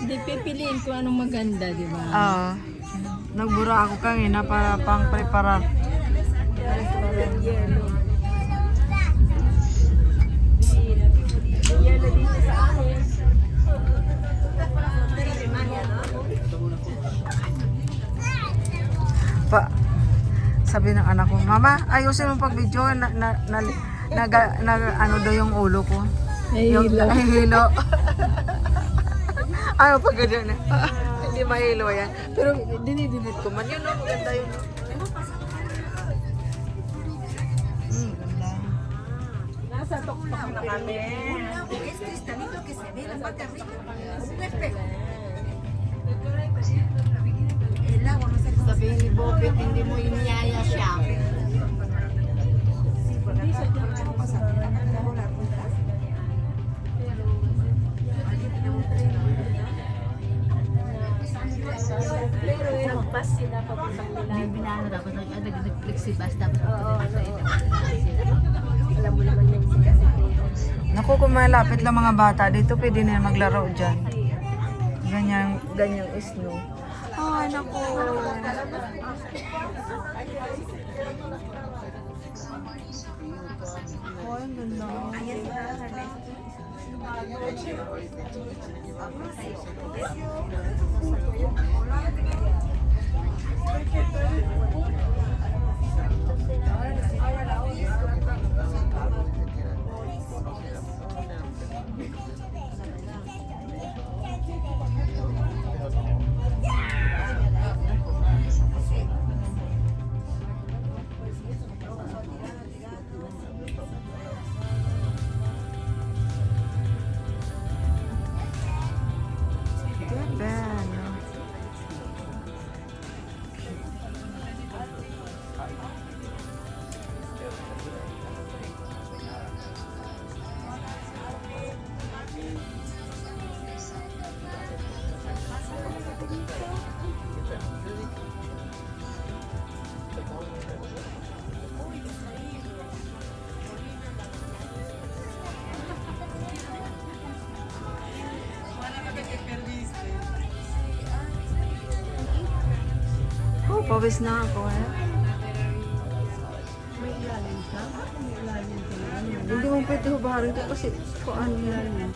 Hindi pipiliin ko anong maganda, di ba? Oo. Nagbura ako kanina para pang prepara. Pa, sabi ng anak ko, Mama, ayusin mo pag video ano daw yung ulo ko. Yung hilo. Ayaw pag ganyan eh. Hindi mahilo yan. Pero dinidinit ko man. Yun no, maganda yun. Ganda. Nasa tuktok na kami. Es cristalito que se ve la parte arriba. Un espejo. El agua no se Sabihin ni Bobet, hindi mo iniyaya siya. Pas sila papuntang nila. Binano dapat nag-flexible dapat Alam mo naman yung siya. Naku, kung malapit lang mga bata dito, pwede na yan maglaro dyan. Ganyang snow. Ay, naku. Oh, ang ganda. Bello. Oh, pawis na ako eh. Hindi mo pwede hubaharin ko kasi kung ano yan.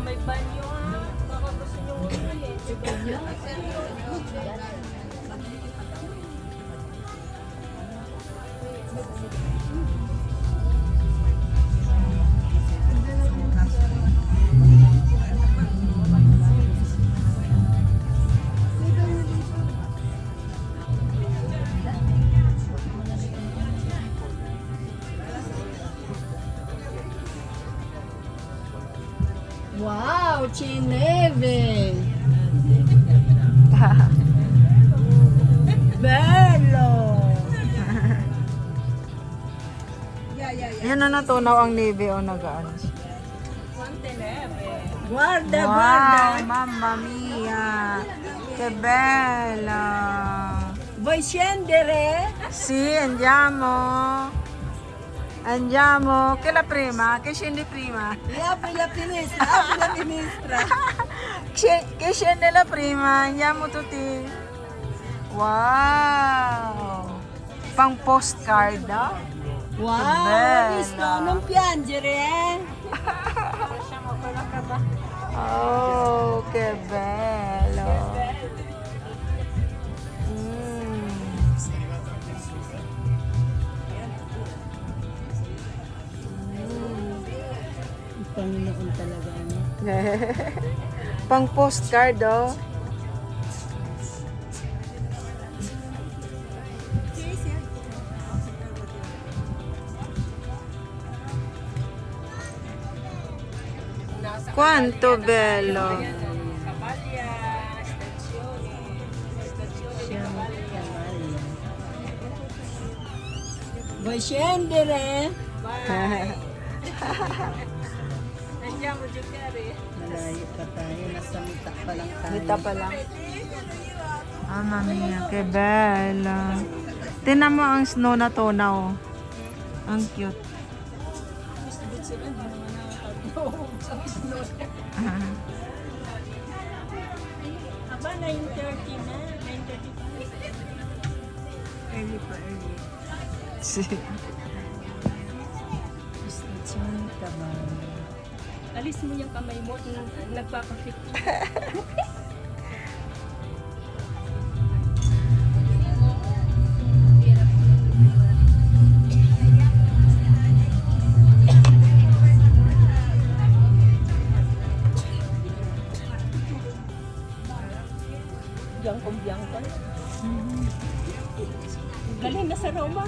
May banyo ha. Baka gusto nyo ulit. May banyo. Wow, Chineve! Bello! Yan na natunaw ang navy o nag-ano. Guarda, Wow, guarda! mamma mia! Che bella! Vuoi scendere? Sì, andiamo! Andiamo! Che la prima? Che scendi prima? Apri la finestra, apri la finestra! Che scende la prima? Andiamo tutti! Wow! Pang postcard, no? Wow, bella. hai visto? Non piangere, eh? Oh, che bello! Panginoon talaga, ano? Pang postcard, oh. Quanto bello. Cavallia, stazione di Cavallia. Vuoi scendere? Vai. Andiamo a giocare. Malayo pa tayo. Nasa mita pa lang tayo. Dito pa lang. Mamma mia, che bella. Tingnan mo ang snow na to na oh. Ang cute. Aba, 9:30 na. 9:35. Early pa, early. Station ka ba? Alis mo yung kamay mo. Nagpapapicture. Biyangkong-biyangkon. Galing na sa Roma.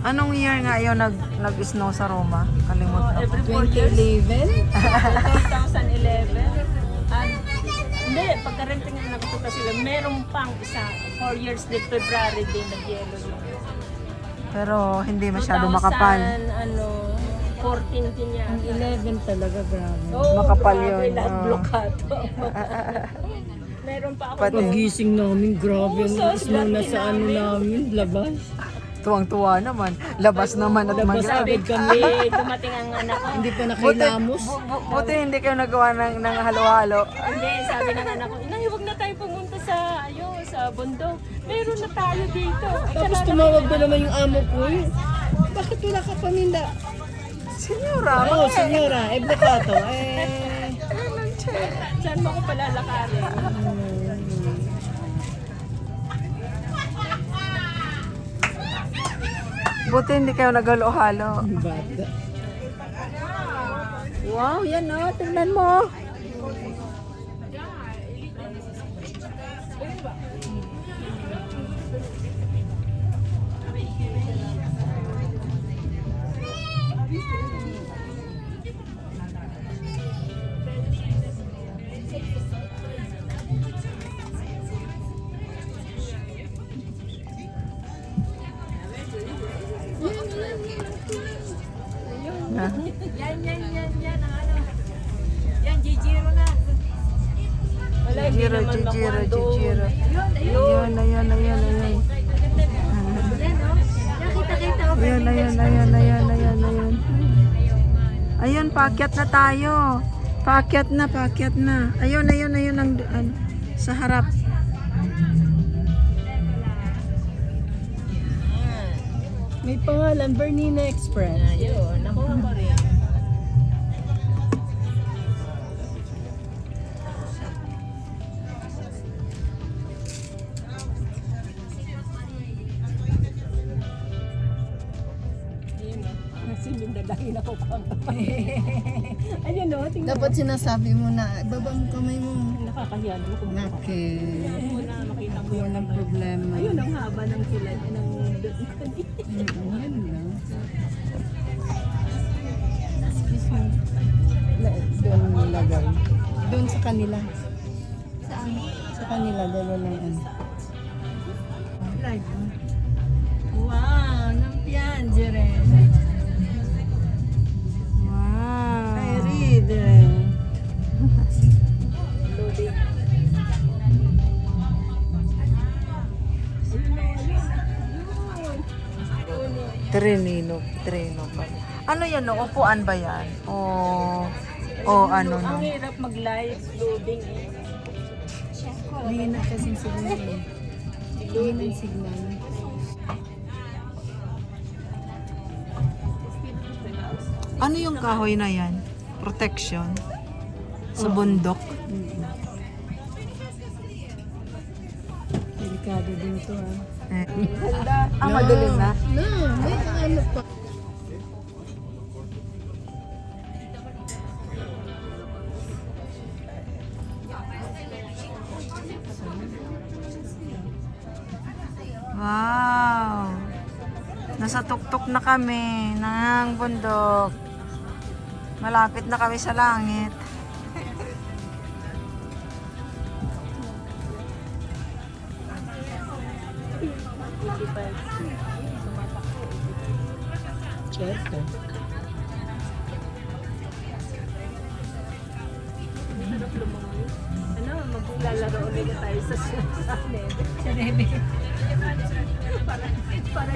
Anong year nga yun nag-snow sa Roma? Kalimut na. Every 4 years. 2011? 2011. Hindi, pagka-renting na nagpunta sila, meron pang isa. 4 years din, February din, nag-yelo yun. Pero hindi masyado makapal. 14 din yan. Ang 11 talaga, grabe. Oh, Makapal grabe, yun, lahat oh. blokado. Meron pa ako. Pati- Pagising namin, grabe. Oo, Ang so snow na swerte sa ano namin, labas. Tuwang-tuwa naman. Labas naman at Labas mag-grabe. agad kami. Dumating ang anak ko. Hindi pa nakilamos. Buti hindi kayo nagawa ng halo-halo. Hindi, sabi ng anak ko, inay, huwag na tayo pumunta sa, sa bundok. Meron na tayo dito. Ay, Tapos kalala- tumawag ba naman yung amo ko? Bakit wala ka paninda? Senyora, Oo, senyora, blokato. Saan mo ako palalakarin? buti hindi kayo naghalo-halo. Bata. Wow, yan oh. Tingnan mo. Yan, ang ano. Yan, Jijiro na. Wala, hindi Jijiro, naman Jijiro, makuha doon. Jijiro. Ayun, Ayan. Yan, oh. Nakita-kita ko. Ayan. Ayun, paakyat na tayo. Paakyat na. Ayun, ang sa harap. May pangalan, Bernina Express. Ayun, nakuha ko rin. Ayun, oh. Sinindalahin ako pang ayun, no, tingnan mo. Dapat sinasabi mo na, baba mo kamay mo. Nakakahiya naman kung Okay. muna makita mo yung Walang problema. ayun ang haba ng kilay ng Yan lang. Excuse me. Doon nilagay. Doon sa kanila. Saan? Sa kanila, dalawa lang ano. Wow, nampian, Jere. Wow. I read. loading. Treno pa. Ano yan, no? Upuan ba yan? O ano, no? Ang hirap mag-live loading eh. Hindi na kasing signal eh. Hindi na signal. Ano yung kahoy na yan? Protection? Sa bundok? Delikado din to ah. Madilim na? No, may ano pa. Wow! Nasa tuktok na kami ng bundok. Malapit na kami sa langit. Cheto. Ano, maglalaro ulit tayo sa nebe. Sa nebe.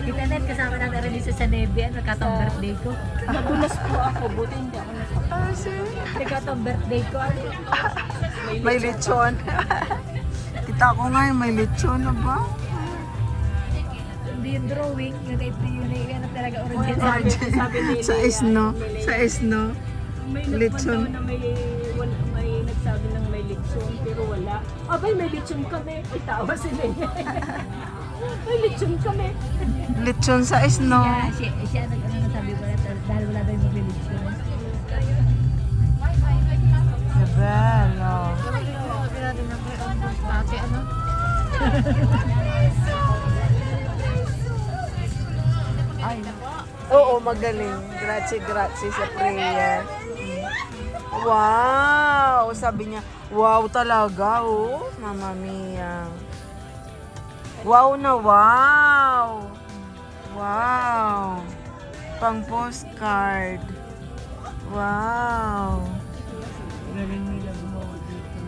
Kita net kasama natin rin isa sa nebe. Ano, katong birthday ko. Nadulas po ako, buti hindi ako Katong birthday ko. Ano? May lechon. Kita ko nga may lechon na ba? Hindi yung drawing. Yung ano talaga original. Sabi nila, Sa Esno. Sa Esno. may Lechon. nagpunta na may nagsabi ng may lechon, pero wala. Abay, may lechon kami. Itawa sila niya. May lechon kami. Lechon sa Esno. Siya ano sabi ko na dahil wala daw yung maglilitsyon. Bella. Ate, ano? Ay. Oo, magaling. Grazie sa prayer. Wow! Sabi niya, wow talaga, oh. Mama mia. Wow na wow! Wow! Pang postcard. Wow! Galing nila gumawa dito.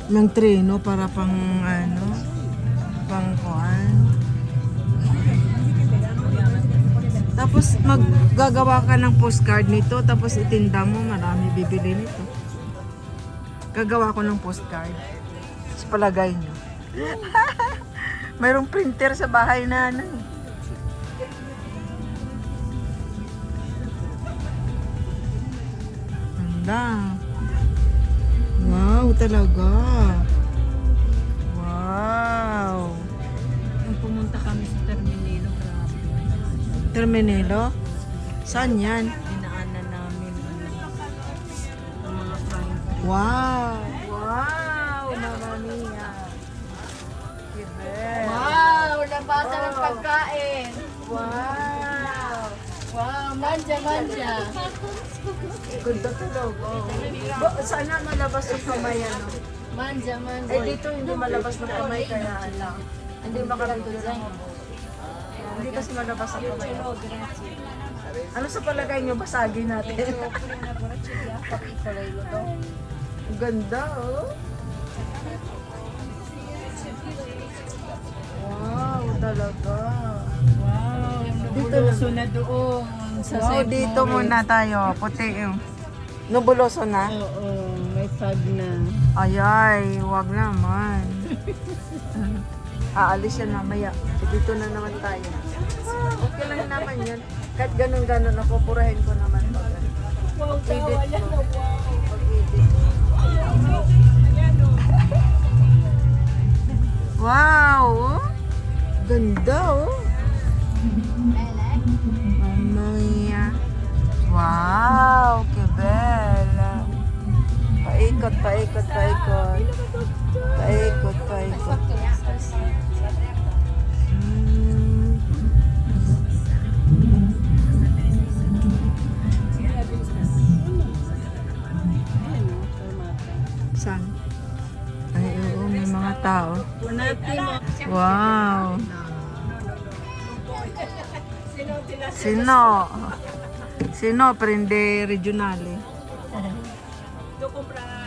Ng treno para pang ano, pang kuan. Tapos maggagawa ka ng postcard nito, tapos itinda mo, marami bibili nito. Gagawa ko ng postcard. Sa palagay nyo. Mayroong printer sa bahay na ano. Ganda. Wow, talaga. Wow. Nung pumunta kami sa Terminilo, grabe. Terminelo? Saan yan? Dinaanan namin ang mga fine print. Wow! Wow! Mama mia! Kiber! Wow! Nabasa ng pagkain! Wow! Wow! Manja! Ganda talaga. Sana malabas yung kamay ano? Manja! Eh dito hindi malabas ng kamay kaya lang. Hindi makaragod lang. Hindi kasi malabas ang kamay. Ano sa palagay nyo? Basagin natin. Ang ganda oh. Wow, talaga. Wow, Dito nabuloso na doon. Sa Wow, safe dito moment. muna tayo. Puti yung nubuloso na. Oo, may fog na. Ayay, wag naman. Aalis yan mamaya. So, dito na naman tayo. Okay lang naman yan. Kahit ganun-ganun, napupurahin ko naman. Wow, tawa Edit yan. ko. Wow. Pag-edit. Wow! oh. Ganda oh. Mamma mia. Wow, que bella. Paikot. Mm. Saan? Ay, oo, may mga tao. Wow. Sino? Sino? Prende regionale. Ito comprar